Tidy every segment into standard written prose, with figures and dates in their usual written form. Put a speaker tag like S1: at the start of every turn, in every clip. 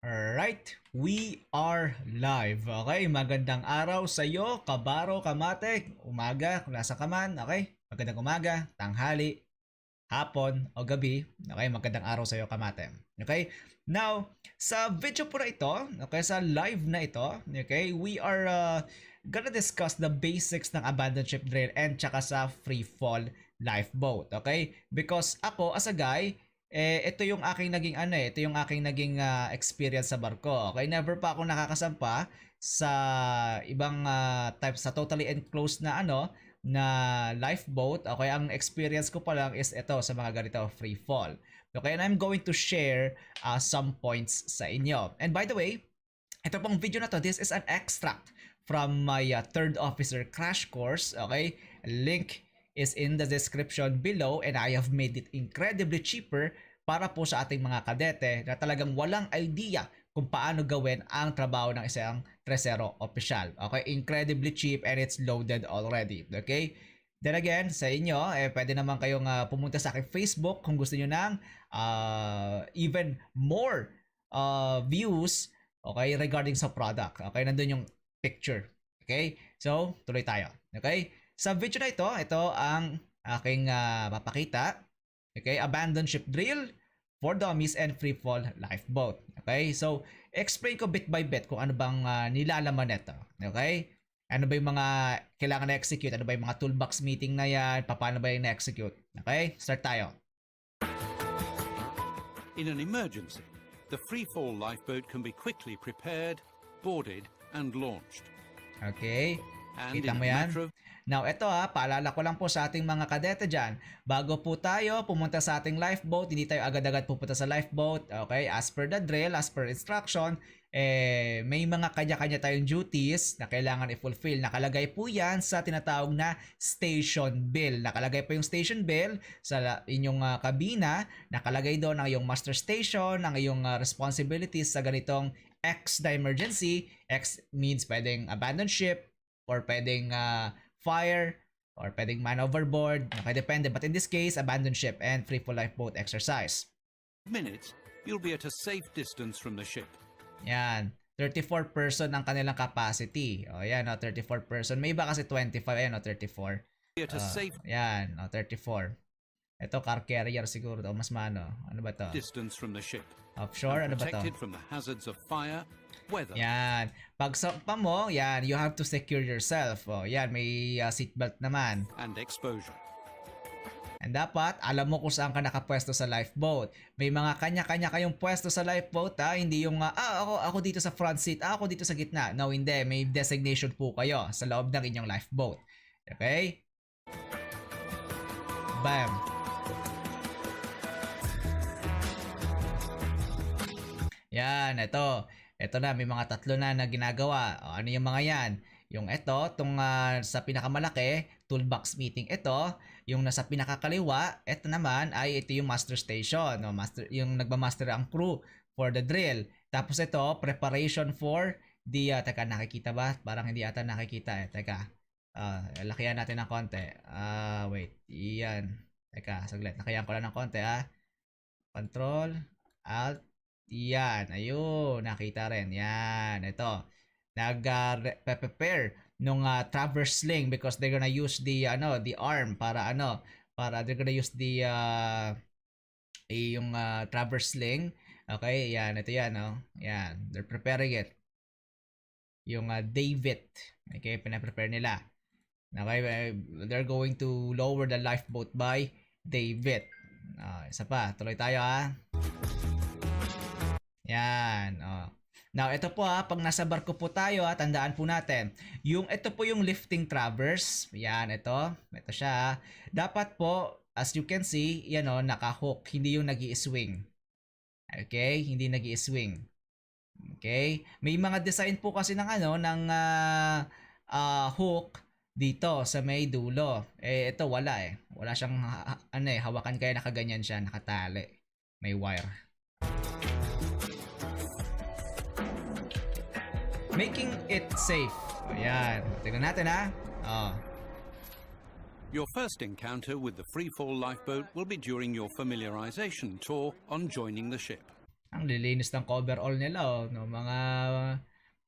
S1: Alright, we are live. Okay, magandang araw sa iyo, kabaro, kamate, umaga, kung nasa ka man. Okay, magandang umaga, tanghali, hapon, o gabi. Okay, magandang araw sa iyo, kamate. Okay, now, sa video po na ito, okay, sa live na ito, okay, we are gonna discuss the basics ng abandonship drill and tsaka sa free fall lifeboat. Okay, because ako, as a guy, ito yung aking naging ito yung aking naging experience sa barko. Okay, never pa ako nakakasampa sa ibang type sa totally enclosed na na lifeboat. Okay, ang experience ko pa lang is ito sa mga ganito free fall. Okay, and I'm going to share some points sa inyo. And by the way, ito pong video na to, this is an extract from my third officer crash course. Okay, link is in the description below, and I have made it incredibly cheaper para po sa ating mga kadete na talagang walang idea kung paano gawin ang trabaho ng isang tresero opisyal. Okay, incredibly cheap and it's loaded already. Okay, then again, sa inyo, pwede naman kayong pumunta sa aking Facebook kung gusto nyo ng even more views, okay, regarding sa product. Okay, nandun yung picture. Okay, so tuloy tayo. Okay, sa video na ito ang aking papakita. Okay, abandonship drill for dummies and free fall lifeboat. Okay, so explain ko bit by bit kung ano bang nilalaman nito. Okay, ano ba yung mga kailangan na-execute, ano ba yung mga toolbox meeting na yan, paano ba yung na-execute. Okay, start tayo.
S2: In an emergency, the free fall lifeboat can be quickly prepared, boarded and launched.
S1: Okay, kita mo yan? Now, ito paalala ko lang po sa ating mga kadete dyan. Bago po tayo pumunta sa ating lifeboat, hindi tayo agad-agad pupunta sa lifeboat. Okay, as per the drill, as per instruction, may mga kanya-kanya tayong duties na kailangan i-fulfill. Nakalagay po yan sa tinatawag na station bill. Nakalagay po yung station bill sa inyong kabina. Nakalagay doon ang iyong master station, ang iyong responsibilities sa ganitong X na emergency. X means pwedeng abandon ship, or pwedeng fire, or pwedeng man overboard. Okay, depende. But in this case, abandon ship and free fall lifeboat exercise.
S2: Minutes, you'll be at a safe distance from the ship.
S1: Yan. 34 person ang kanilang capacity. O yan, 34 person. May iba kasi 25. Ayan, 34.
S2: At a safe
S1: yan, 34. Ito, car carrier siguro. O mas mano. Ano ba to?
S2: Distance from the ship.
S1: Offshore, ano ba to?
S2: Protected from the hazards of fire, weather.
S1: Yan. Pag sakpa mo, yan, you have to secure yourself. O, yan, may seatbelt naman.
S2: And exposure.
S1: And dapat, alam mo kung saan ka nakapwesto sa lifeboat. May mga kanya-kanya kayong pwesto sa lifeboat, Hindi yung, ako dito sa front seat, ako dito sa gitna. No, hindi. May designation po kayo sa loob ng inyong lifeboat. Okay? Bam! Yan, ito. Ito na, may mga tatlo na ginagawa. O, ano yung mga yan? Yung ito, itong sa pinakamalaki, toolbox meeting ito. Yung nasa pinakakaliwa, ito naman ay ito yung master station. No? Yung nagmamaster ang crew for the drill. Tapos ito, preparation for the, teka, nakikita ba? Parang hindi ata nakikita Teka, lakihan natin ng konti. Wait, yan. Teka, saglit. Lakihan ko lang ng konti Control, Alt, yan, ayun, nakita rin. Yan, ito. Nag-prepare nung traverse sling because they're gonna use the the arm para they're gonna use the yung traverse sling. Okay, yan, ito yan, Yan, they're preparing it. Yung David, okay, pina-prepare nila. Okay, they're going to lower the lifeboat by David. Isa pa, tuloy tayo Yan, Now, ito po pag nasa barko po tayo tandaan po natin, ito po yung lifting traverse. Yan, ito siya Dapat po, as you can see, yan naka-hook, hindi yung nag-i-swing. Okay, hindi nag-i-swing. Okay, may mga design po kasi ng hook dito sa may dulo. Ito wala Wala siyang hawakan kaya nakaganyan siya, nakatali. May wire. Making it safe. Ayan. Tingnan natin
S2: Your first encounter with the free fall lifeboat will be during your familiarization tour on joining the ship.
S1: Ang lilinis ng coverall nila, oh. No, mga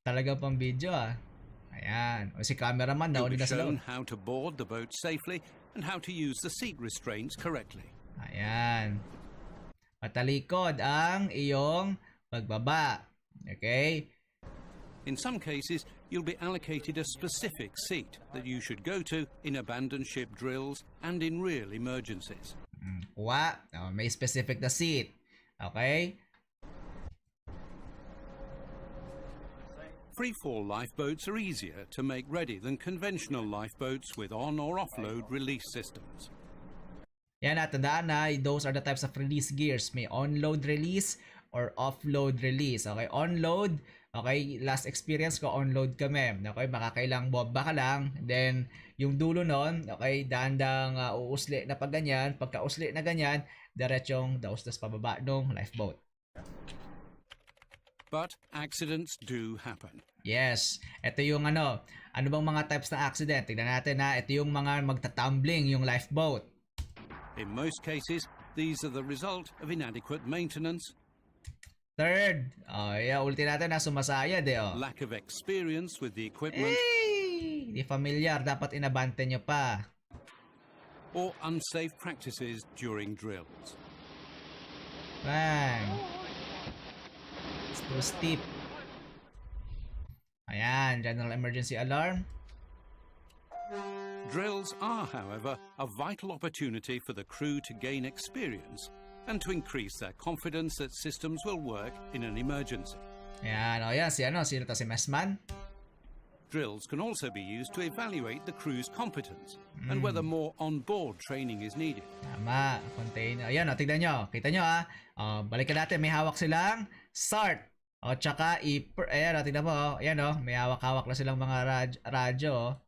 S1: talaga pang video, ah. Ayan. O si cameraman,
S2: You'll
S1: nauli
S2: be
S1: na sa
S2: shown
S1: loob.
S2: how to board the boat safely and how to use the seat restraints correctly.
S1: Ayan. Patalikod ang iyong pagbaba. Okay?
S2: In some cases, you'll be allocated a specific seat that you should go to in abandonship drills and in real emergencies.
S1: Kuha. Oh, may specific na seat. Okay?
S2: Freefall lifeboats are easier to make ready than conventional lifeboats with on or offload release systems.
S1: Yan, tandaan na, those are the types of release gears. May on-load release or off-load release. Okay, on-load. Okay, last experience ko, on-load kami. Okay, makakailang bomba ka lang. Then, yung dulo nun, okay, dandang uusli na pag ganyan. Pagka-usli na ganyan, diretsong dausdas pababa ng lifeboat.
S2: But accidents do happen.
S1: Yes. Ito yung ano bang mga types ng accident? Tignan natin na. Ito yung mga magtatumbling yung lifeboat.
S2: In most cases, these are the result of inadequate maintenance,
S1: Third, ulitin natin na sumasayad
S2: lack of experience with the equipment,
S1: Di familiar, dapat inabante nyo pa.
S2: or unsafe practices during drills.
S1: Bang. It's too steep. Ayan, general emergency alarm.
S2: Drills are, however, a vital opportunity for the crew to gain experience and to increase their confidence that systems will work in an emergency.
S1: Ayan, yan, sino to, si Messman?
S2: Drills can also be used to evaluate the crew's competence and whether more on-board training is needed.
S1: Tama, container. Ayan, tignan nyo. Kita nyo balikan natin, may hawak silang SART. Tsaka ayan, tignan mo. Ayan, may hawak-hawak na silang mga radyo.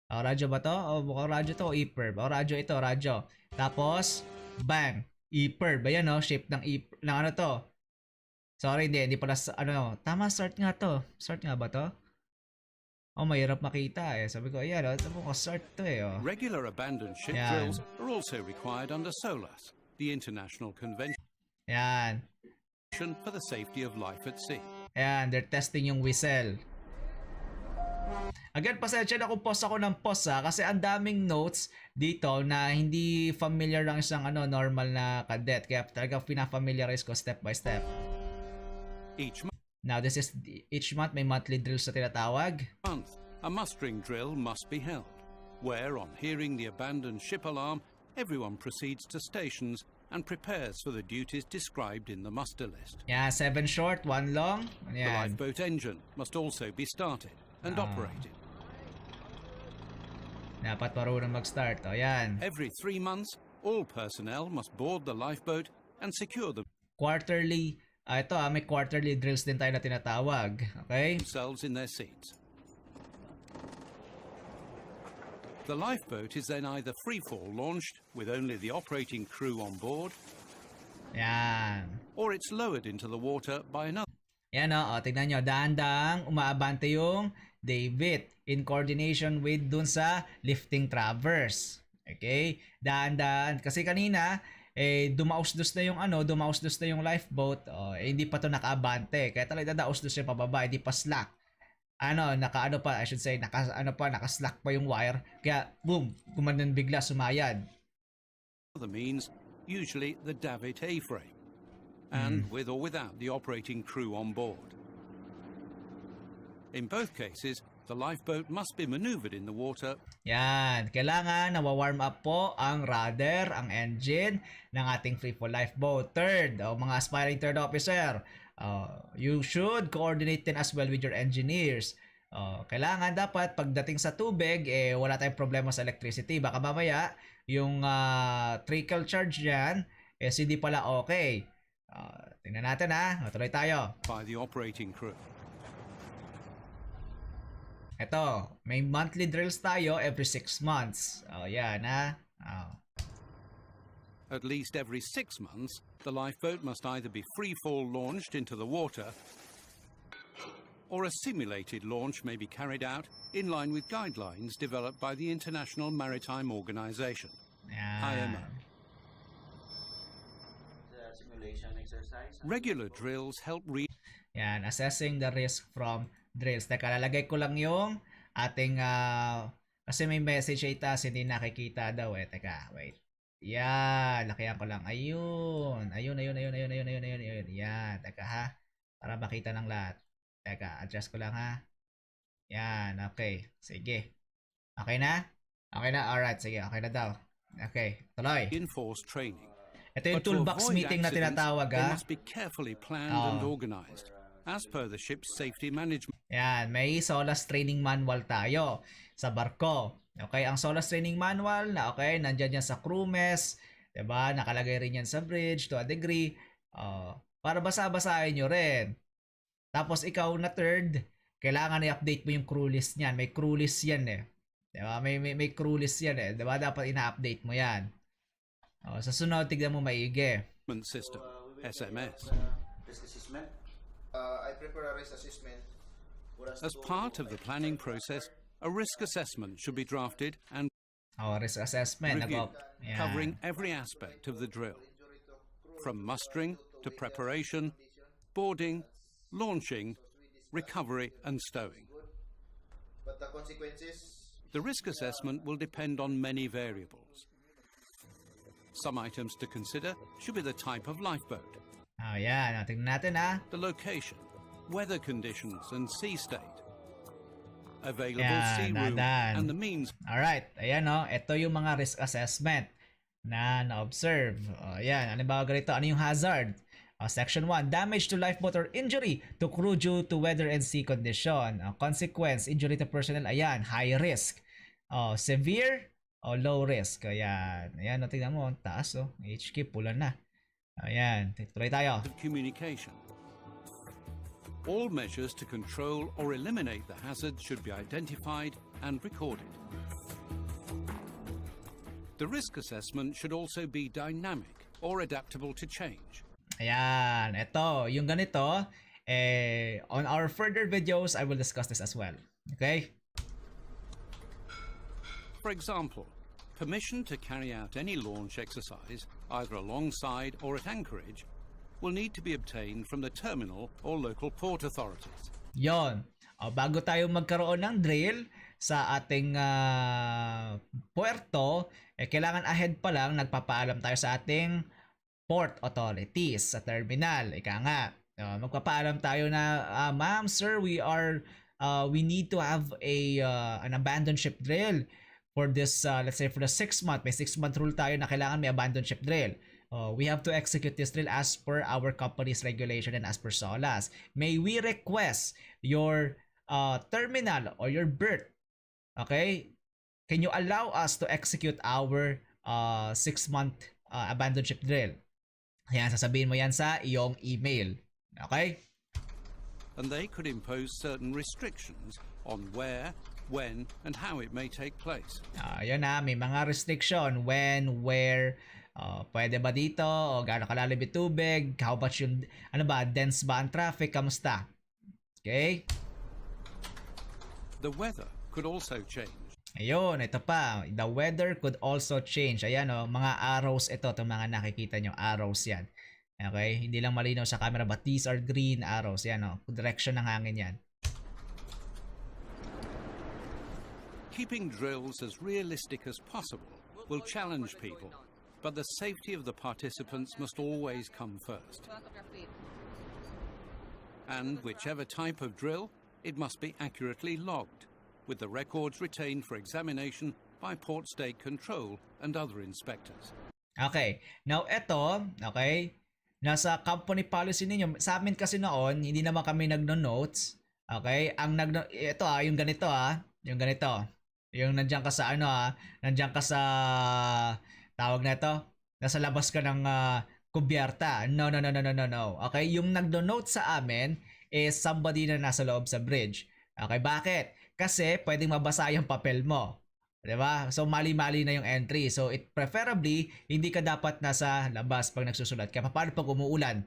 S1: Radyo ba to? Mukhang radyo to, EPIRB. Radyo ito, radyo. Tapos, bang, EPIRB. Ayan, shape ng ano to. Sorry, hindi pala, tama, SART nga to. SART nga ba to? Mahirap makita Sabi ko, ayan, ito mo ko SART to
S2: Regular abandoned ship drills are also required under SOLAS, the International Convention
S1: Ayan.
S2: for the Safety of Life at Sea.
S1: Ayan, they're testing yung whistle. Again, pasensya na kung post ako ng post kasi ang daming notes dito na hindi familiar lang isang normal na cadet. Kaya talaga pinafamiliarize ko step by step. Now, this is each month may monthly drills na tinatawag.
S2: A mustering drill must be held, where on hearing the abandoned ship alarm, everyone proceeds to stations and prepares for the duties described in the muster list.
S1: Yeah, 7 short, 1 long.
S2: The lifeboat engine must also be started and operated.
S1: Dapat marunong mag-start. Yan.
S2: Every 3 months, all personnel must board the lifeboat and secure
S1: quarterly. Ito may quarterly drills din tayo na tinatawag. Okay?
S2: themselves in their seats. The lifeboat is then either freefall launched with only the operating crew on board,
S1: yan,
S2: or it's lowered into the water by another.
S1: Yan tignan nyo, dahan-dahang umaabante yung David in coordination with dun sa lifting traverse. Okay? Dahan-dahan. Kasi kanina, dumausdos na yung lifeboat. Hindi pa to nakaabante. Kaya talaga dausdos yung pababa, hindi pa slack. Naka-slack pa yung wire. Kaya, boom, gumanon bigla, sumayad.
S2: Other means, usually the davit A-frame, and with or without the operating crew on board. In both cases, the lifeboat must be maneuvered in the water.
S1: Yan, kailangan nawa-warm up po ang rudder, ang engine ng ating freefall lifeboat. Third, mga aspiring third officer, you should coordinate din as well with your engineers. Kailangan dapat pagdating sa tubig, wala tayong problema sa electricity. Baka mamaya, yung trickle charge dyan, hindi pala okay. Tingnan natin tuloy tayo.
S2: By the operating crew.
S1: Ito, may monthly drills tayo every 6 months. Yan
S2: At least every 6 months, the lifeboat must either be free-fall launched into the water, or a simulated launch may be carried out in line with guidelines developed by the International Maritime Organization, IMO.
S3: The simulation exercise
S2: Regular drills help
S1: Yan, assessing the risk from drills. Teka, lalagay ko lang yung ating, kasi may message ay taas, hindi nakikita daw eh. Teka, wait. Yan, lakihan ko lang. Ayun. Yan, teka ha. Para makita ng lahat. Teka, adjust ko lang ha. Yan, okay. Sige. Okay na? Okay na? Alright, sige. Okay na daw. Okay, tuloy.
S2: enforce training.
S1: Ito yung toolbox meeting na tinatawag
S2: They
S1: ha.
S2: must be carefully planned and organized, as per the ship's safety management.
S1: Yan, may SOLAS training manual tayo sa barko. Okay, ang SOLAS training manual na okay, nandiyan yan sa crew mess, 'di ba? Nakalagay rin yan sa bridge to a degree. Para basa-basahin nyo rin. Tapos ikaw na third, kailangan i-update mo yung crew list niyan. May crew list yan eh. 'Di ba? May crew list yan eh. 'Di ba? Dapat ina-update mo yan. Sa sunod, tignan mo maigi.
S2: System, SMS.
S3: Risk assessment. I prepare a risk assessment.
S2: As part of the planning process, a risk assessment should be drafted and
S1: Risk assessment.
S2: reviewed,
S1: Yan.
S2: covering every aspect of the drill, from mustering to preparation, boarding, launching, recovery and stowing.
S3: But the consequences.
S2: The risk assessment will depend on many variables. Some items to consider should be the type of lifeboat,
S1: Yan. Tingnan natin ha.
S2: the location, weather conditions and sea state, available
S1: Yan,
S2: sea room
S1: dadan.
S2: and the means.
S1: Alright, ayan o. Ito yung mga risk assessment na na-observe. Ayan, halimbawa ganito. Ano yung hazard? Section 1, damage to lifeboat or injury to crew due to weather and sea condition. Consequence, injury to personnel. Ayan, high risk. Severe o low risk. Ayan, ayan, tingnan mo. Taas o. HK, pula na. Ayan, tuloy tayo.
S2: Of communication. All measures to control or eliminate the hazard should be identified and recorded. The risk assessment should also be dynamic or adaptable to change.
S1: Ayan, ito, yung ganito, on our further videos, I will discuss this as well. Okay?
S2: For example, permission to carry out any launch exercise, either alongside or at anchorage, will need to be obtained from the terminal or local port authorities.
S1: Yon. Bago tayo magkaroon ng drill sa ating puerto, kailangan ahead pa lang nagpapaalam tayo sa ating port authorities sa terminal. Ika nga, magpapaalam tayo na, ma'am, sir, we need to have an abandoned ship drill for this, let's say for the 6-month. May 6-month rule tayo na kailangan may abandoned ship drill. We have to execute this drill as per our company's regulation and as per SOLAS. May we request your terminal or your berth? Okay? Can you allow us to execute our 6-month abandoned ship drill? Ayan, sasabihin mo yan sa iyong email. Okay?
S2: And they could impose certain restrictions on where, when, and how it may take place.
S1: Ayan na, may mga restriction. When, where, pwede ba dito? O gaano kalalim yung tubig? How much yung, ano ba, dense ba ang traffic? Kamusta? Okay?
S2: The weather could also change.
S1: Ayun, ito pa. The weather could also change. Ayan o, mga arrows ito. Itong mga nakikita nyo, arrows yan. Okay? Hindi lang malinaw sa camera, but these are green arrows. Yan o, direction ng hangin yan.
S2: Keeping drills as realistic as possible will challenge people, but the safety of the participants must always come first. And whichever type of drill, it must be accurately logged, with the records retained for examination by port state control and other inspectors.
S1: Okay. Now, ito, okay, nasa company policy ninyo. Sa amin kasi noon, hindi naman kami nagno-notes. Okay? Ito yung ganito yung ganito. Yung nandiyan ka sa nandiyan ka sa tawag na ito. Nasa labas ka ng kubyerta. No. Okay? Yung nagno-note sa amin is somebody na nasa loob sa bridge. Okay, bakit? Kasi pwedeng mabasa yung papel mo. 'Di ba? So mali-mali na yung entry. So it preferably hindi ka dapat nasa labas pag nagsusulat ka. Paano pag umuulan?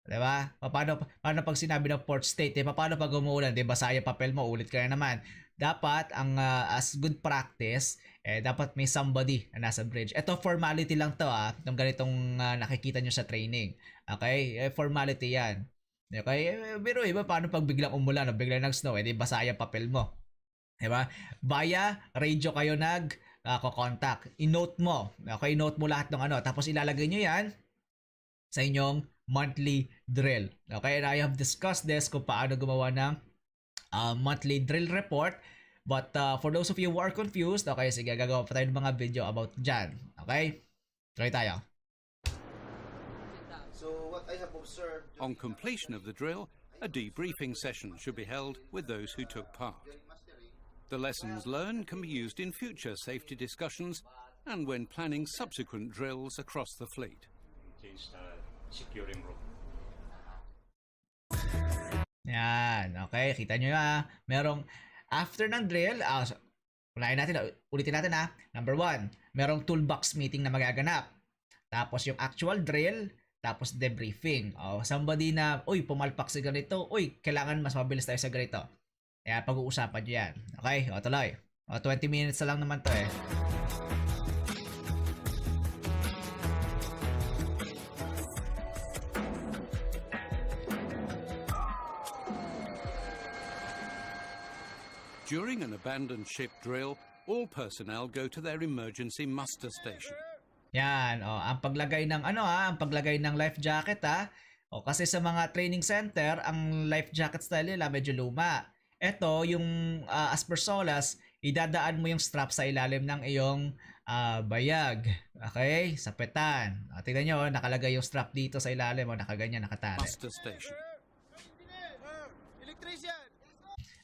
S1: 'Di ba? Paano pag sinabi ng port state, paano pag umuulan, 'di ba, basa yung papel mo, ulit ka na naman. Dapat ang as good practice, dapat may somebody na nasa bridge. Ito formality lang 'to, itong ganitong nakikita nyo sa training. Okay? Formality yan. Okay? Pero iba, paano pag biglang umulan o biglang nag-snow, edi basa yung papel mo. Diba? Via radio kayo contact. I-note mo. Okay? Note mo lahat ng tapos ilalagay nyo yan sa inyong monthly drill. Okay? And I have discussed this kung paano gumawa ng monthly drill report. But for those of you who are confused, okay, sige, gagawa pa tayo ng mga video about dyan. Okay? Try tayo.
S3: So what I have observed
S2: On completion of the drill, a debriefing session should be held with those who took part. The lessons learned can be used in future safety discussions and when planning subsequent drills across the fleet.
S4: Securing rope.
S1: Yan, okay, kita nyo merong after ng drill, ulitin natin Number 1, merong toolbox meeting na magaganap. Tapos yung actual drill, tapos debriefing. Somebody na, pumalpak sa ganito, kailangan mas mabilis tayo sa ganito. Kaya pag-uusapan nyo yan. Okay, tuloy. 20 minutes na lang naman to eh.
S2: During an abandoned ship drill, all personnel go to their emergency muster station.
S1: Yan, ang paglagay ng ang paglagay ng life jacket kasi sa mga training center, ang life jacket style nila medyo luma. Ito, yung as per SOLAS, idadaan mo yung strap sa ilalim ng iyong bayag. Okay? Sa petan. Tingnan nyo, nakalagay yung strap dito sa ilalim, nakaganyan, nakatali.
S2: Muster station.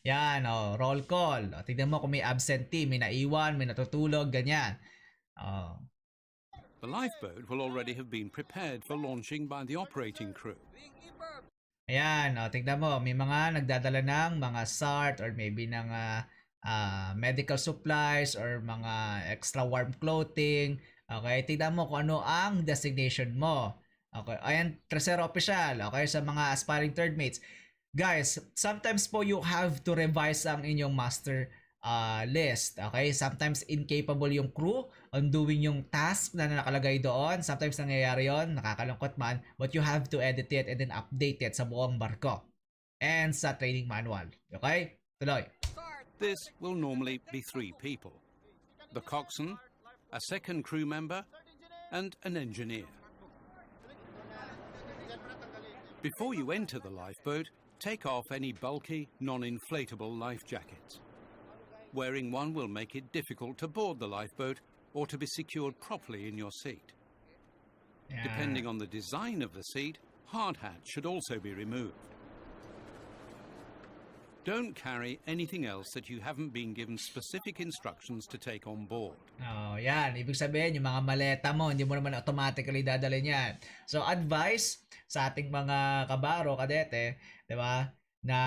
S1: Yan, roll call. Tingnan mo kung may absentee, may naiwan, may natutulog, ganyan.
S2: The lifeboat will already have been prepared for launching by the operating crew.
S1: Ayan, tingnan mo, may mga nagdadala ng mga SART or maybe ng medical supplies or mga extra warm clothing. Okay, tingnan mo kung ano ang designation mo. Okay, ayan, tercero official. Okay, sa mga aspiring third mates. Guys, sometimes po you have to revise ang inyong master list. Okay? Sometimes incapable yung crew on doing yung task na nakalagay doon. Sometimes nangyayari yon, nakakalungkot man. But you have to edit it and then update it sa buong barko. And sa training manual. Okay? Tuloy.
S2: This will normally be 3 people. The coxswain, a second crew member, and an engineer. Before you enter the lifeboat, take off any bulky, non-inflatable life jackets. Wearing one will make it difficult to board the lifeboat or to be secured properly in your seat.
S1: Yeah.
S2: Depending on the design of the seat, hard hats should also be removed. Don't carry anything else that you haven't been given specific instructions to take on board.
S1: Yan. Ibig sabihin, yung mga maleta mo, hindi mo naman automatically dadalhin yan. So, advice sa ating mga kabaro, kadete, di ba? Na,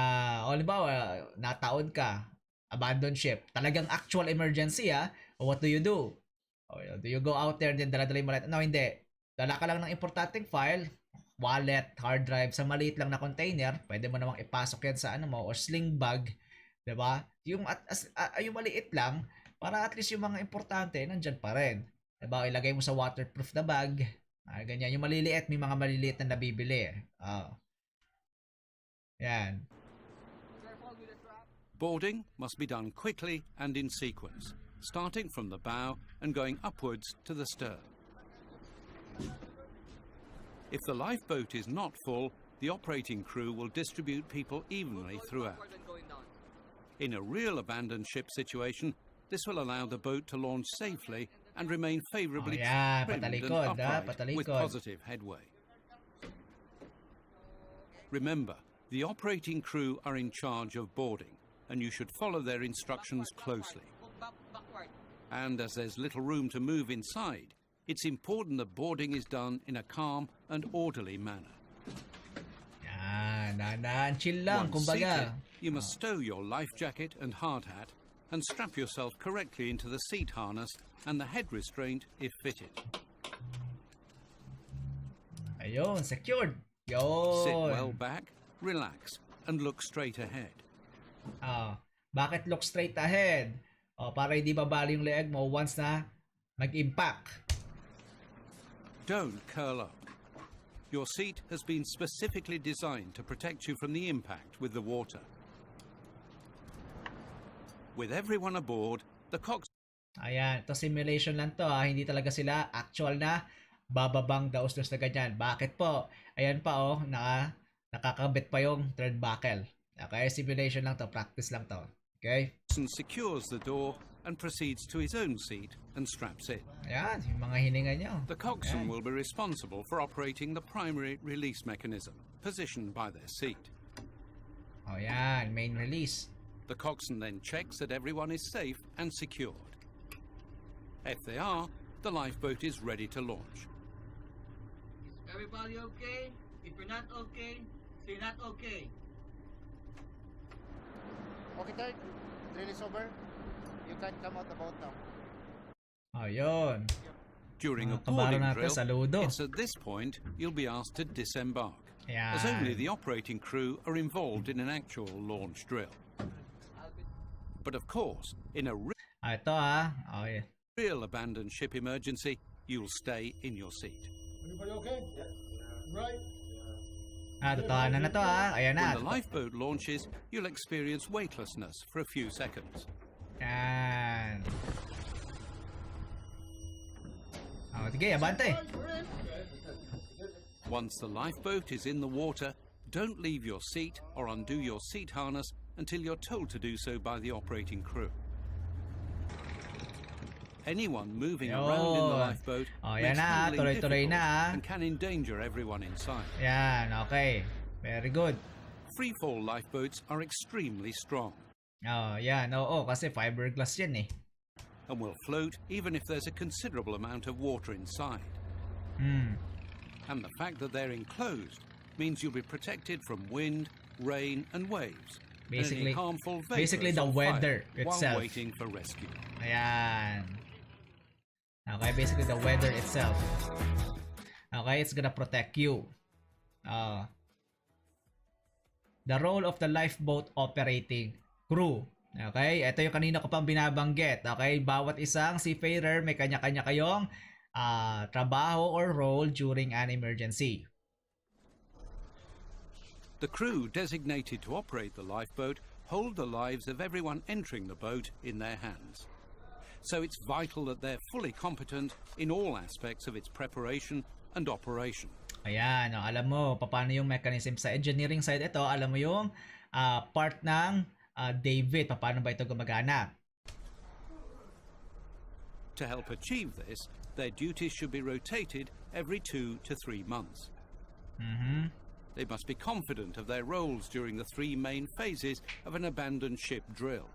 S1: halimbawa, nataon ka, abandonship, talagang actual emergency, what do you do? Do you go out there and then dala-dala yung maleta? No, hindi. Dala ka lang ng importanteng file, wallet, hard drive, sa maliit lang na container, pwede mo namang ipasok yan sa or sling bag, 'di ba? Yung yung maliit lang para at least yung mga importante nandiyan pa rin. 'Di ba? Ilagay mo sa waterproof na bag. Ganyan, yung maliliit, may mga maliliit na nabibili. Yan.
S2: Boarding must be done quickly and in sequence, starting from the bow and going upwards to the stern. If the lifeboat is not full, the operating crew will distribute people evenly throughout. In a real abandoned ship situation, this will allow the boat to launch safely and remain favorably trimmed and upright with positive headway. Remember, the operating crew are in charge of boarding, and you should follow their instructions closely. And as there's little room to move inside, it's important that boarding is done in a calm and orderly manner.
S1: Yan, chill lang,
S2: Once
S1: kumbaga.
S2: seated, you must stow your life jacket and hard hat and strap yourself correctly into the seat harness and the head restraint if fitted.
S1: Ayun, secured. Yun.
S2: Sit well back, relax, and look straight ahead.
S1: Bakit look straight ahead? Para hindi babali yung leeg mo once na nag-impact.
S2: Don't curl up. Your seat has been specifically designed to protect you from the impact with the water. With everyone aboard, the coxswain
S1: Ayan, ito simulation lang to, hindi talaga sila actual na bababang daos-dos na ganyan. Bakit po? Ayan pa oh, nakakabit pa yung turnbuckle. Okay, simulation lang to, practice lang to. Okay?
S2: secures the door and proceeds to his own seat and straps in.
S1: Ayan, yung mga hininga nyo.
S2: The coxswain
S1: Ayan.
S2: will be responsible for operating the primary release mechanism, positioned by their seat.
S1: Oh, yan, main release.
S2: The coxswain then checks that everyone is safe and secured. If they are, the lifeboat is ready to launch.
S5: Is everybody okay? If you're not okay, say not okay.
S3: Okay, Third. Drill is over. You can come out the boat now.
S1: Oh, yun.
S2: During a
S1: Mga kabaro
S2: boarding
S1: natin,
S2: drill,
S1: saludo.
S2: it's at this point you'll be asked to disembark,
S1: Ayan.
S2: as only the operating crew are involved in an actual launch drill. But of course, in a
S1: Ah, ito ah. Oh, yeah.
S2: real abandoned ship emergency, you'll stay in your seat.
S6: Everybody okay? Right?
S1: Ah, totohanan na to ah. Ayan na.
S2: When the lifeboat launches, you'll experience weightlessness for a few seconds.
S1: Yan. Oh, sige, abante.
S2: Once the lifeboat is in the water, don't leave your seat or undo your seat harness until you're told to do so by the operating crew. Anyone moving around in the
S1: Yun.
S2: lifeboat
S1: Oh,
S2: makes
S1: yan na,
S2: handling
S1: tuloy-tuloy na,
S2: difficult
S1: ah.
S2: and can endanger everyone inside.
S1: Yan, okay. Very good.
S2: Free-fall lifeboats are extremely strong
S1: Oh, yan. Oo, kasi fiberglass yan eh.
S2: and will float even if there's a considerable amount of water inside.
S1: Hmm.
S2: And the fact that they're enclosed means you'll be protected from wind, rain and waves. and
S1: Basically-
S2: any harmful
S1: basically
S2: vapours
S1: the
S2: or
S1: weather
S2: fire
S1: itself.
S2: while waiting for rescue.
S1: Ayan. Okay, basically the weather itself. Okay, it's gonna protect you. The role of the lifeboat operating crew. Okay, ito yung kanina ko pang binabanggit. Okay, bawat isang seafarer may kanya-kanya kayong trabaho or role during an emergency.
S2: The crew designated to operate the lifeboat hold the lives of everyone entering the boat in their hands. So it's vital that they're fully competent in all aspects of its preparation and operation.
S1: Ayan, alam mo paano yung mechanism sa engineering side ito, alam mo yung part ng David, paano ba ito gumagana?
S2: To help achieve this, their duties should be rotated every 2 to 3 months. They must be confident of their roles during the 3 main phases of an abandoned ship drill.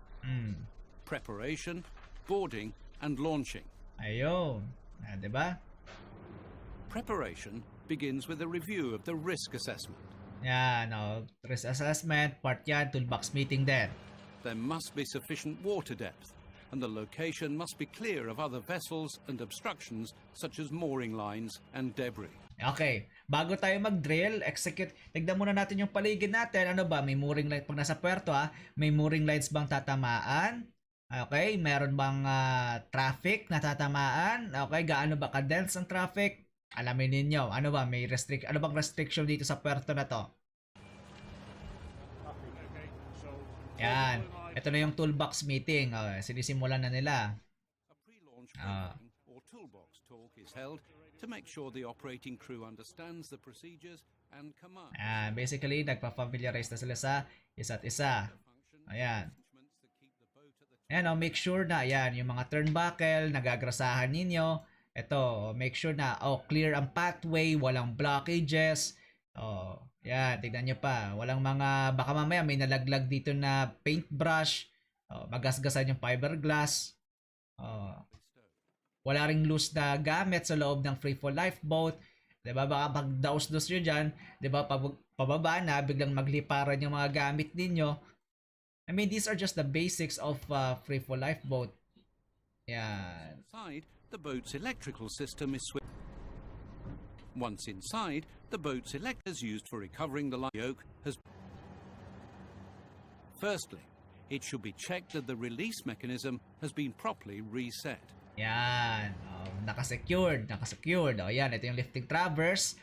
S2: Preparation, boarding, and launching.
S1: Ayun. Diba?
S2: Preparation begins with a review of the risk assessment.
S1: Yan, risk assessment, part yan, toolbox meeting din.
S2: There must be sufficient water depth, and the location must be clear of other vessels and obstructions such as mooring lines and debris.
S1: Okay, bago tayo mag-drill, execute, tignan muna natin yung paligid natin. Ano ba, may mooring line, pag nasa puerto may mooring lines bang tatamaan? Okay, meron bang traffic na tatamaan? Okay, gaano ba ka-dense ang traffic? Alamin ninyo, ano ba, ano bang restriction dito sa puerto na to?
S4: Okay, so
S1: Yan, ito na yung toolbox meeting. Sinisimulan na nila.
S2: A pre-launch briefing or toolbox talk is held to make sure the operating crew understands the procedures and commands.
S1: Basically, nagpa-familiarize na sila sa isa't isa. Ayan. Ayan, make sure na, ayan, yung mga turnbuckle, nagagrasahan ninyo. Ito, make sure na, clear ang pathway, walang blockages. Yan, tignan nyo pa. Walang mga, baka mamaya may nalaglag dito na paintbrush. Magasgasan yung fiberglass. Wala ring loose na gamit sa loob ng freefall lifeboat. Diba? Baka pag daos-dos nyo dyan, diba? Pababa na, biglang magliparan yung mga gamit ninyo. I mean, these are just the basics of freefall lifeboat. Yan.
S2: Inside, the boat's electrical system is switched. Once inside, the boat's electric is used for recovering the yoke has. Firstly, it should be checked that the release mechanism has been properly reset.
S1: Yan. Nakasecured. Yan, ito yung lifting traverse.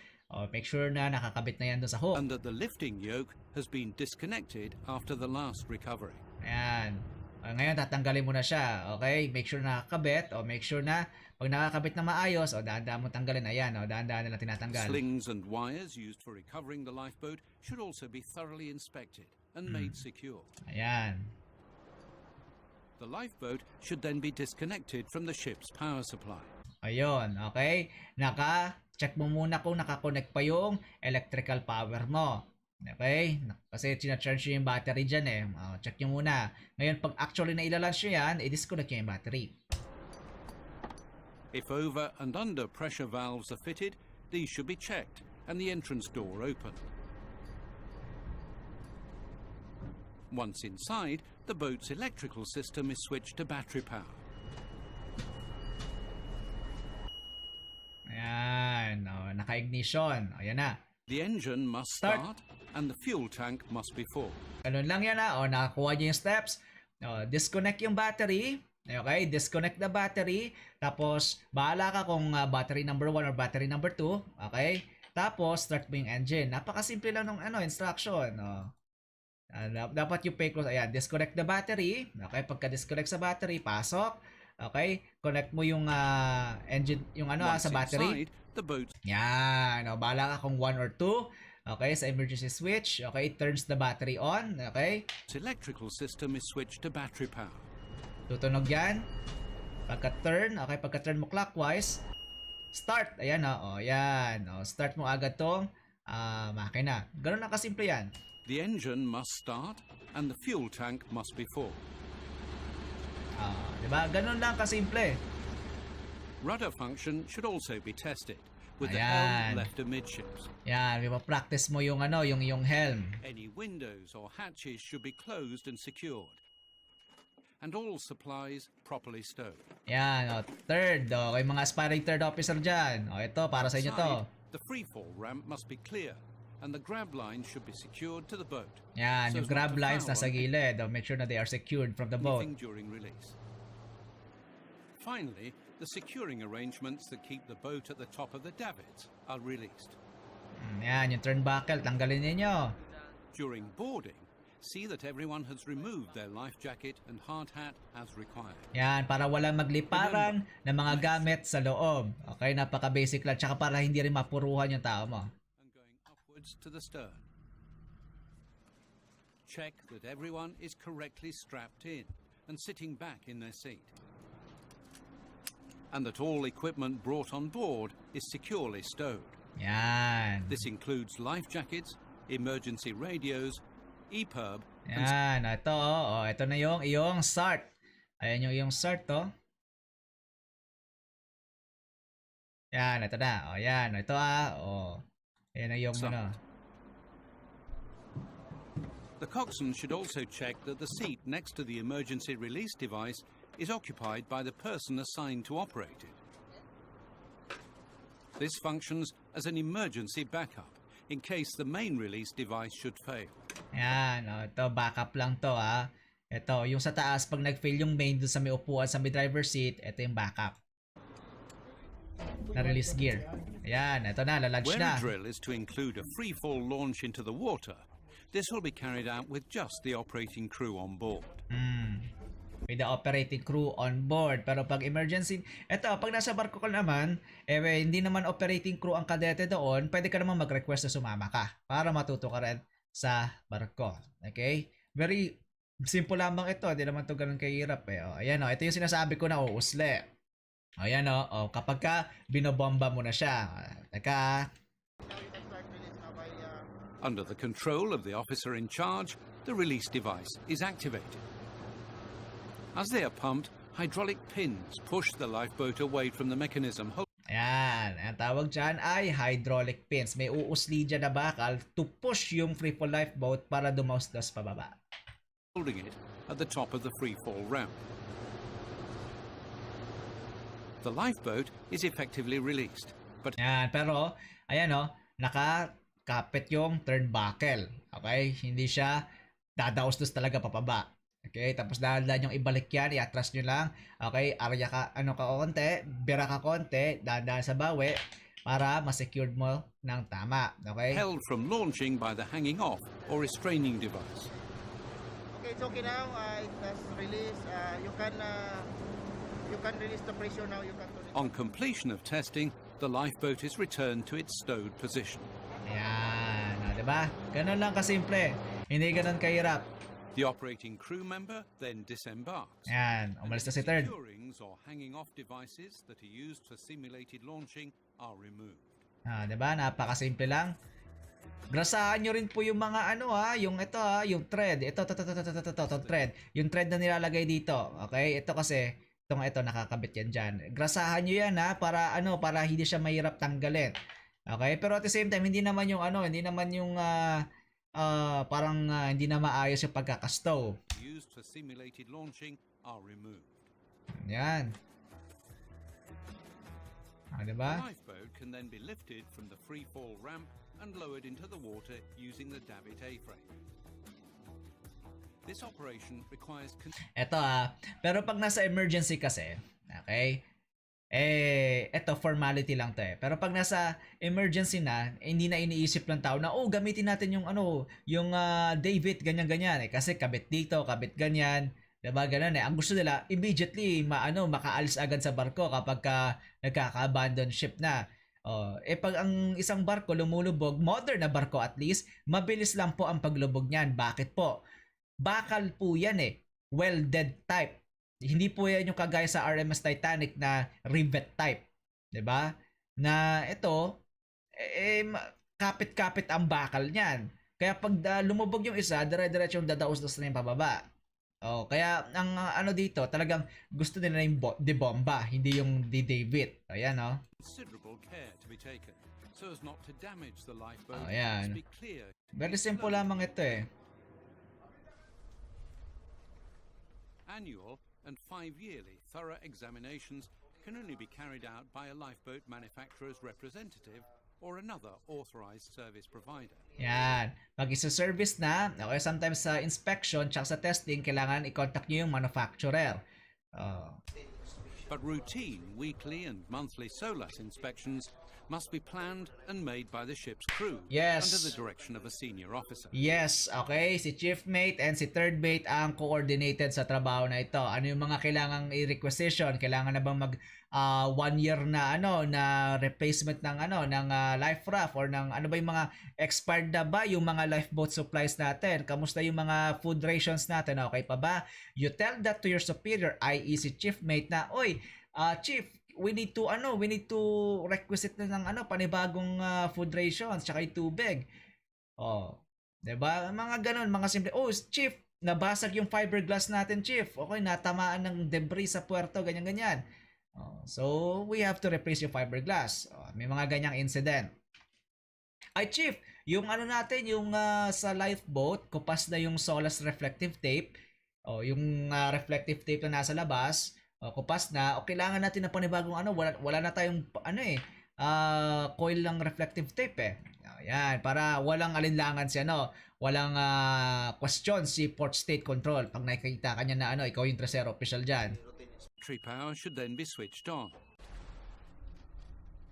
S1: make sure na nakakabit na yan doon sa hook.
S2: And that the lifting yoke has been disconnected after the last recovery.
S1: Ayan. Ngayon, tatanggalin mo na siya. Okay? Make sure na nakakabit. O make sure na pag nakakabit na maayos, o dahan-dahan mo tanggalin. Ayan, o dahan-dahan nila tinatanggal.
S2: Slings and wires used for recovering the lifeboat should also be thoroughly inspected and made secure.
S1: Ayan.
S2: The lifeboat should then be disconnected from the ship's power supply.
S1: Ayun, okay? Check mo muna kung nakakonect pa yung electrical power mo. Okay? Kasi charge yung battery dyan eh. Check nyo muna. Ngayon, pag actually na ilalunch nyo yan, i-disconnect nyo yung battery.
S2: If over and under pressure valves are fitted, these should be checked and the entrance door opened. Once inside, the boat's electrical system is switched to battery power.
S1: Ayan, naka-ignition. Ayan na.
S2: The engine must start and the fuel tank must be full.
S1: Ganun lang yan na. Nakakuha nyo yung steps. Disconnect yung battery. Okay, disconnect the battery. Tapos, bahala ka kung battery number 1 or battery number 2. Okay? Tapos, start mo yung engine. Napakasimple lang ng instruction. Dapat yung pay close. Ayan, disconnect the battery. Okay, pagka-disconnect sa battery, pasok. Okay, connect mo yung engine, yung sa battery.
S2: Inside, the boat.
S1: Yan, bahala ka kung 1 or 2. Okay, sa emergency switch. Okay, turns the battery on. Okay.
S2: Its electrical system is switched to battery power.
S1: Tutunog yan. Pagka-turn, okay, pagka-turn mo clockwise, start. Ayan, yan. Start mo agad tong makina. Ganun na kasimple yan.
S2: The engine must start and the fuel tank must be full.
S1: Diba? Ganun lang kasimple.
S2: Rudder function should also be tested with the
S1: Ayan.
S2: helm left amidships.
S1: Yan, practice mo yung yung helm.
S2: Any windows or hatches should be closed and secured. And all supplies properly stowed.
S1: Yan, third. Okay, mga aspiring third officer dyan. Ito, para sa inyo to.
S2: Outside, the freefall ramp must be clear and the grab line should be secured to the boat.
S1: Yan,
S2: so
S1: yung
S2: as not
S1: grab
S2: to
S1: lines
S2: foul
S1: nasa
S2: on
S1: gilid. Make sure na they are secured from the boat.
S2: anything during release. Finally, the securing arrangements that keep the boat at the top of the davits are released.
S1: Yan, yung turnbuckle, tanggalin ninyo.
S2: During boarding, see that everyone has removed their life jacket and hard hat as required.
S1: Yan, para walang magliparan ng mga gamit sa loob. Okay, napaka-basic lang. Tsaka para hindi rin mapuruhan yung tao mo.
S2: And going upwards to the stern. Check that everyone is correctly strapped in and sitting back in their seat. And that all equipment brought on board is securely stowed.
S1: Yan.
S2: This includes life jackets, emergency radios, EPIRB,
S1: Yan, ito ito na yung iyong SART. Ayan yung iyong SART to. Yan, ito na. Yan, ito Ayan na yung
S2: SART. The coxswain should also check that the seat next to the emergency release device is occupied by the person assigned to operate it. This functions as an emergency backup in case the main release device should fail.
S1: Yan, ito backup lang to Ito, yung sa taas pag nag-fail yung main dun sa may upuan sa may driver seat, ito yung backup. Na release gear. Ayan, ito na, lalunch
S2: Where
S1: na.
S2: a drill is to include a free-fall launch into the water, this will be carried out with just the operating crew on board.
S1: With the operating crew on board. Pero pag emergency, eto, pag nasa barko ka naman, hindi naman operating crew ang kadete doon, pwede ka naman mag-request na sumama ka para matuto ka rin sa barko. Okay? Very simple lamang ito. Hindi naman ito ganun kahirap Ayan ito yung sinasabi ko na uusli. Ayan kapag ka binobomba mo na siya. Teka.
S2: Under the control of the officer in charge, the release device is activated. As they are pumped, hydraulic pins push the lifeboat away from the mechanism.
S1: Ayan, ang tawag dyan ay hydraulic pins. May uusli dyan na bakal to push yung freefall lifeboat para dumausdas pababa.
S2: Holding it at the top of the freefall ramp. The lifeboat is effectively released, but
S1: Ayan, pero, ayan nakakapit yung turnbuckle. Okay? Hindi siya dadaustos talaga papaba. Okay? Tapos dahan-dahan yung ibalik yan, i-atras nyo lang. Okay? Arya ka, ka konti, bira ka konti, dahan-dahan sa bawi. para ma-secured mo ng tama. Okay?
S2: Held from launching by the hanging off or restraining device.
S3: Okay, it's okay now. It has released. You can release the pressure now. You can turn it.
S2: On completion of testing, the lifeboat is returned to its stowed position.
S1: Ayan. O, diba? Ganun lang kasimple. Hindi ganun kahirap.
S2: The operating crew member then disembarks.
S1: Ayan. Umalis na si third.
S2: Securings or hanging off devices that are used for simulated launching are removed.
S1: Diba? Napakasimple lang. Grasahan nyo rin po yung mga yung ito yung thread. Ito thread. Yung thread na nilalagay dito. Okay? Ito kasi, ito nakakabit yan dyan. Grasahan nyo yan para para hindi siya mahirap tanggalin. Okay? Pero at the same time, hindi naman yung parang hindi na maayos yung pagkakastow.
S2: Used for simulated launching are removed.
S1: Yan. Diba?
S2: The lifeboat can then be lifted from the free fall ramp and lowered into the water using the davit A-frame. This operation requires
S1: Ito pero pag nasa emergency kasi, okay? Ito formality lang 'to Pero pag nasa emergency na, hindi na iniisip ng tao na gamitin natin yung yung davit ganyan kasi kabit dito, kabit ganyan. Diba ganun Ang gusto nila immediately makaalis agad sa barko kapag nagkaka-abandon ship na. Pag ang isang barko lumulubog, modern na barko at least, mabilis lang po ang paglubog niyan. Bakit po? Bakal po yan welded type. Hindi po yan yung kagaya sa RMS Titanic na rivet type. 'Di ba? Na ito kapit-kapit ang bakal niyan. Kaya pag lumubog yung isa, dire-diretso yung dadaos-dos na yung pababa. Kaya ang dito, talagang gusto nila yung debomba, hindi yung di-David. Ayan
S2: considerable care to be taken so as not to damage the lifeboat.
S1: Ayan.
S2: To be clear.
S1: Very simple lamang ito
S2: Annual and 5-yearly thorough examinations can only be carried out by a lifeboat manufacturer's representative or another authorized service provider.
S1: Yan. Pag isa-service na, sometimes sa inspection tsaka sa testing, kailangan i-contact nyo yung manufacturer.
S2: But routine weekly and monthly SOLAS inspections must be planned and made by the ship's crew
S1: Yes.
S2: under the direction of a senior officer.
S1: Yes, okay. Si chief mate and si third mate ang coordinated sa trabaho na ito. Ano yung mga kailangang i-requisition? Kailangan na bang mag 1 year na na replacement ng ng life raft or ng ba yung mga expired na ba yung mga lifeboat supplies natin? Kamusta yung mga food rations natin? Okay pa ba? You tell that to your superior, i.e. si chief mate na, chief, we need to requisite na ng panibagong food rations tsaka yung tubig. 'Di ba? Mga ganun, mga simple. Chief, nabasag yung fiberglass natin, chief. Okay, natamaan ng debris sa puerto, ganyan. So we have to replace yung fiberglass. May mga ganyang incident. Ay, chief, yung natin, yung sa lifeboat, kupas na yung SOLAS reflective tape. Yung reflective tape na nasa labas, kupas na, kailangan natin ng panibagong wala na tayong coil ng reflective tape Yan, para walang alinlangan si walang question si port state control pag nakikita kanya na ikaw yung tercero official diyan.
S2: Battery power should then be switched on.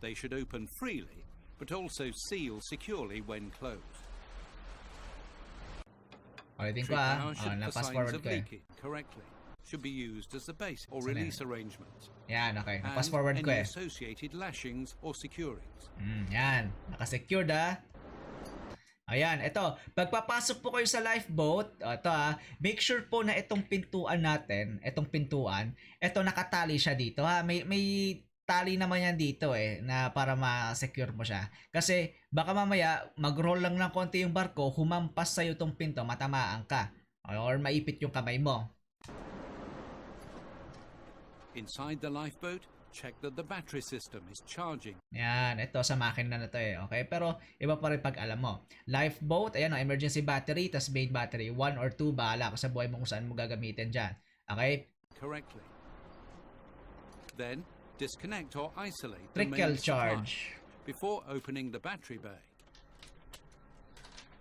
S2: They should open freely, but also seal securely when closed.
S1: Ulitin ko
S2: Battery power should, for
S1: na-pass
S2: signs
S1: forward
S2: of
S1: ko
S2: leaking correctly, should be used as the base or release arrangement.
S1: Yan, okay.
S2: And
S1: Na-pass forward ko
S2: any associated lashings or securings.
S1: Yan, naka-secured Ayan, ito. Pagpapasok po kayo sa lifeboat, ito make sure po na itong pintuan natin, ito nakatali siya dito May tali naman yan dito na para ma-secure mo siya. Kasi baka mamaya mag-roll lang ng konti yung barko, humampas sa'yo itong pinto, matamaan ka. Or maipit yung kamay mo.
S2: Inside the lifeboat, check that the battery system is charging.
S1: Yan, ito sa makina na to okay? Pero iba pa rin pag alam mo. Lifeboat, ayan emergency battery, tas main battery, 1 or 2, bahala ka sa buhay mo kung saan mo gagamitin dyan. Okay?
S2: Correctly. Then, disconnect or isolate the
S1: Trickle
S2: main
S1: charge.
S2: supply before opening the battery bay.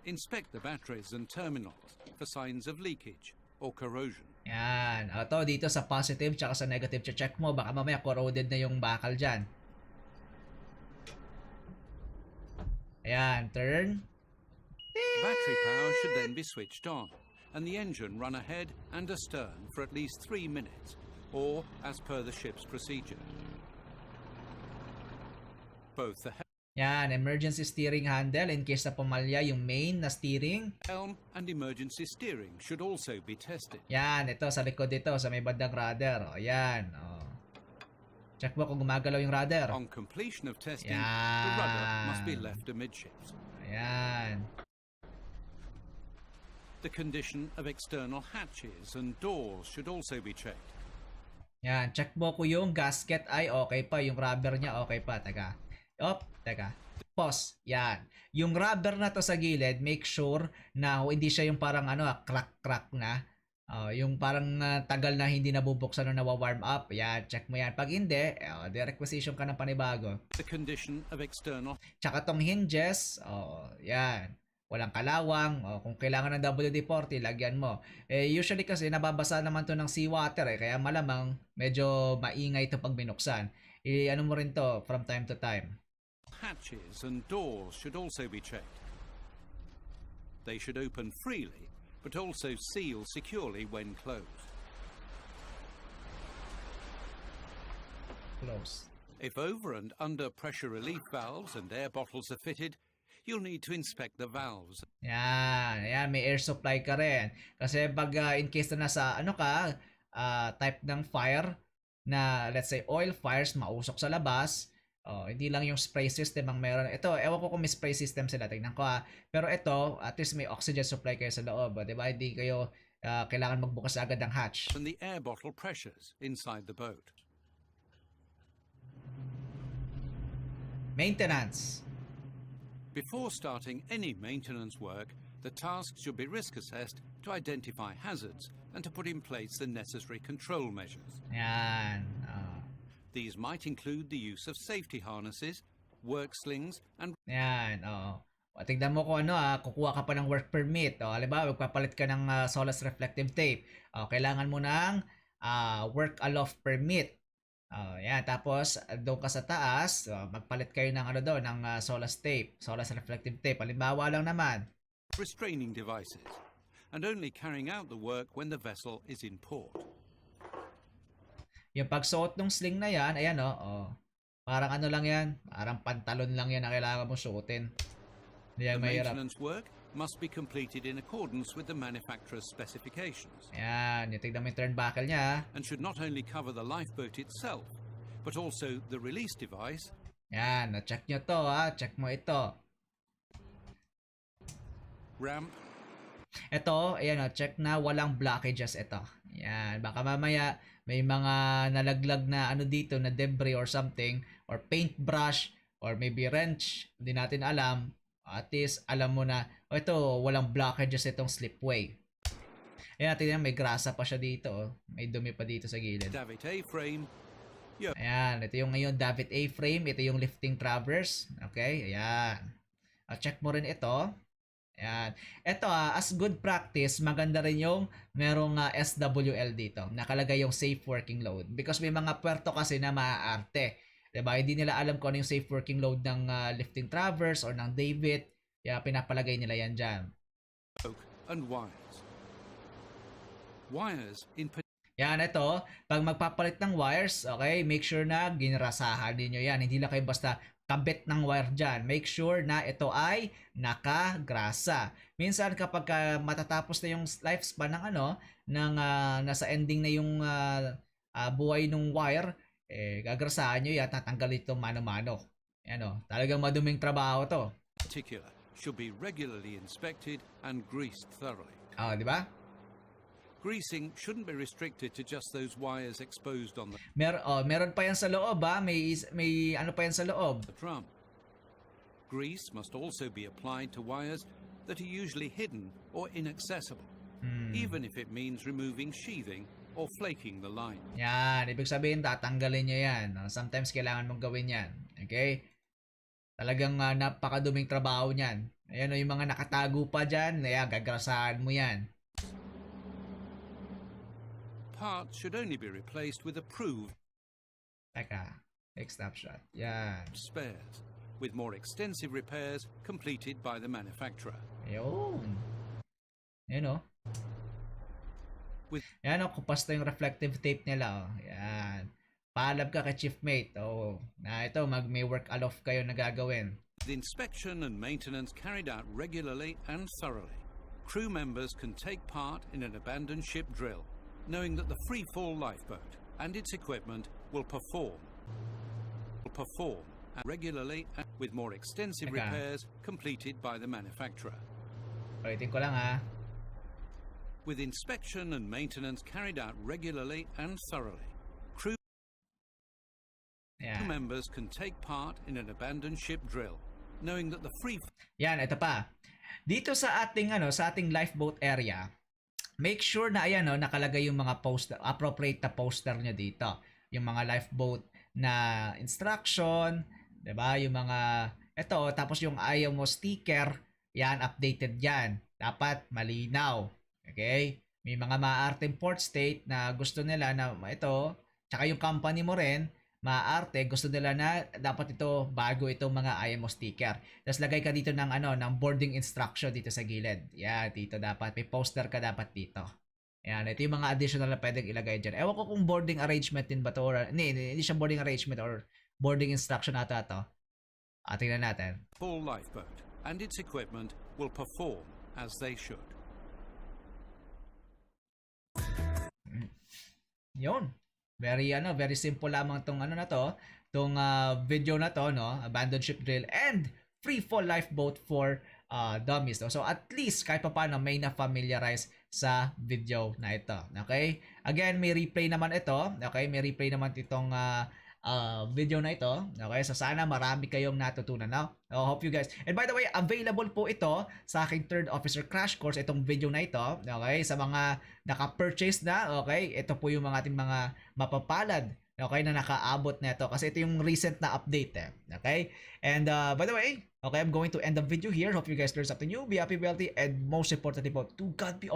S2: Inspect the batteries and terminals for signs of leakage or corrosion.
S1: Yan. Ito, dito sa positive tsaka sa negative check mo. Baka mamaya corroded na yung bakal dyan. Ayan, turn.
S2: Battery power should then be switched on, and the engine run ahead and astern for at least 3 minutes, or as per the ship's procedure. Both the
S1: Yan, emergency steering handle in case na pumalya yung main na steering.
S2: helm and emergency steering should also be tested.
S1: Yan, ito sa likod dito, sa may bandang rudder. O, yan. O. Check mo kung gumagalaw yung rudder.
S2: On completion of testing, the rudder must be left amidships.
S1: Ayan.
S2: The condition of external hatches and doors should also be checked.
S1: Yan, check mo kung yung gasket ay okay pa, yung rubber niya okay pa. Teka. Teka. Pause. Yan. Yung rubber na to sa gilid, make sure na hindi siya yung parang crack na. Yung parang tagal na hindi nabubuksan o nawa-warm up. Yan, check mo yan. Pag hindi, de-requisition ka ng panibago.
S2: The condition of external
S1: Tsaka tong hinges, yan. Walang kalawang. Kung kailangan ng WD-40, lagyan mo. Usually kasi nababasa naman to ng seawater kaya malamang medyo maingay to pag binuksan. Ano mo rin to from time to time.
S2: hatches and doors should also be checked. They should open freely, but also seal securely when closed.
S1: Close.
S2: If over and under pressure relief valves and air bottles are fitted, you'll need to inspect the valves.
S1: Yan, may air supply ka rin. Kasi pag in case na nasa type ng fire na let's say oil fires, mausok sa labas, hindi lang yung spray system ang meron. Ito, ewan ko kung may spray system sila, tingnan ko pero ito, at least may oxygen supply kayo sa loob, diba? Hindi kayo kailangan magbukas agad ng hatch.
S2: And the air bottle pressures inside the boat.
S1: Maintenance.
S2: Before starting any maintenance work, the task should be risk assessed to identify hazards and to put in place the necessary control measures.
S1: Yan.
S2: These might include the use of safety harnesses, work slings, and
S1: Yan, tignan mo kung kukuha ka pa ng work permit. Halimbawa, magpapalit ka ng solace reflective tape. Kailangan mo ng work aloft permit. Yan, tapos doon ka sa taas, magpalit kayo ng ng solace tape, solace reflective tape. Halimbawa lang naman.
S2: restraining devices, and only carrying out the work when the vessel is in port.
S1: Yung pagsuot ng sling na yan, ayan parang lang yan, parang pantalon lang yan na kailangan mo suotin. Hindi
S2: The
S1: yan mahirap.
S2: maintenance work must be completed in accordance with the manufacturer's specifications,
S1: Yan, yung tignan mo yung turnbuckle niya.
S2: and should not only cover the lifeboat itself, but also the release device,
S1: Yan, check nyo to check mo ito.
S2: ramp,
S1: Ito, ayan check na walang blockages ito. Yan, baka mamaya may mga nalaglag na dito na debris or something, or paintbrush, or maybe wrench, hindi natin alam. At least alam mo na, ito, walang blockages itong slipway. Ayan, natin yan, may grasa pa siya dito. May dumi pa dito sa gilid.
S2: davit A-frame,
S1: Ayan, ito yung ngayon davit A-frame, ito yung lifting traverse. Okay, ayan. Check mo rin ito. Ayan. Ito as good practice, maganda rin yung merong SWL dito. Nakalagay yung safe working load. Because may mga puerto kasi na maaarte. Diba? Hindi nila alam kung ano yung safe working load ng lifting traverse or ng davit. Kaya pinapalagay nila yan dyan.
S2: and wires. Wires in
S1: Yan, ito. Pag magpapalit ng wires, okay, make sure na ginrasahan ninyo yan. Hindi lang kayo basta kabit ng wire dyan. Make sure na ito ay nakagrasa. Minsan kapag matatapos na yung lifespan ng nasa ending na yung buhay ng wire, gagrasahan nyo yan, tatanggal ito mano-mano. Yan talagang maduming trabaho to.
S2: particular should be regularly inspected and greased thoroughly.
S1: Di ba?
S2: Greasing shouldn't be restricted to just those wires exposed on the
S1: Meron pa yan sa loob may ano pa yan sa loob.
S2: drum. Grease must also be applied to wires that are usually hidden or inaccessible, even if it means removing sheathing or flaking the line.
S1: Yan, ibig sabihin tatanggalin nyo yan. Sometimes kailangan mong gawin yan. Okay? Talagang napakaduming trabaho niyan. Ayan yung mga nakatago pa dyan, gagrasahan mo yan.
S2: Parts should only be replaced with approved
S1: Teka, take snapshot. Yan.
S2: spares, with more extensive repairs completed by the manufacturer.
S1: Ayun. Ayun, oh.
S2: With
S1: Yan, oh, kupasta yung reflective tape nila, oh. Yan. Paalam ka kay chief mate. Oh, na ito, may work aloft kayo na gagawin.
S2: the inspection and maintenance carried out regularly and thoroughly, crew members can take part in an abandoned ship drill, knowing that the free-fall lifeboat and its equipment will perform regularly and with more extensive
S1: Teka.
S2: repairs completed by the manufacturer.
S1: Ulitin ko lang, ha.
S2: With inspection and maintenance carried out regularly and thoroughly, crew
S1: Yan.
S2: members can take part in an abandoned ship drill, knowing that the free
S1: Yan, ito pa. Dito sa ating sa ating lifeboat area, make sure na ayan nakalagay yung mga poster, appropriate na poster nyo dito. Yung mga lifeboat na instruction, 'di ba? Yung mga tapos yung ayaw mo sticker, yan updated yan. Dapat malinaw. Okay? May mga maarteng port state na gusto nila na ito, tsaka yung company mo rin maarte, gusto nila na dapat ito bago itong mga IMO sticker. Tapos lagay ka dito ng boarding instruction dito sa gilid. Yan, dito dapat. May poster ka dapat dito. Yan, ito yung mga additional na pwedeng ilagay dyan. Ewan ko kung boarding arrangement din ba ito or hindi siya boarding arrangement or boarding instruction ata ito. Tingnan natin.
S2: full lifeboat and its equipment will perform as they should.
S1: Yun. Very simple lamang tong video na to, no? Abandoned ship drill and free fall lifeboat for dummies, no? So at least kahit paano may na-familiarize sa video na ito. Okay? Again, may replay naman ito. Okay? May replay naman itong video na ito. Okay? So sana marami kayong natutunan, no? I hope you guys. And by the way, available po ito sa aking third officer crash course, itong video na ito. Okay? Sa mga naka-purchase na, okay? Ito po yung mga ating mga mapapalad, okay, na nakaabot na ito. Kasi ito yung recent na update, Okay? And by the way, okay, I'm going to end the video here. Hope you guys learned something new. Be happy, be healthy, and most importantly po, to God be all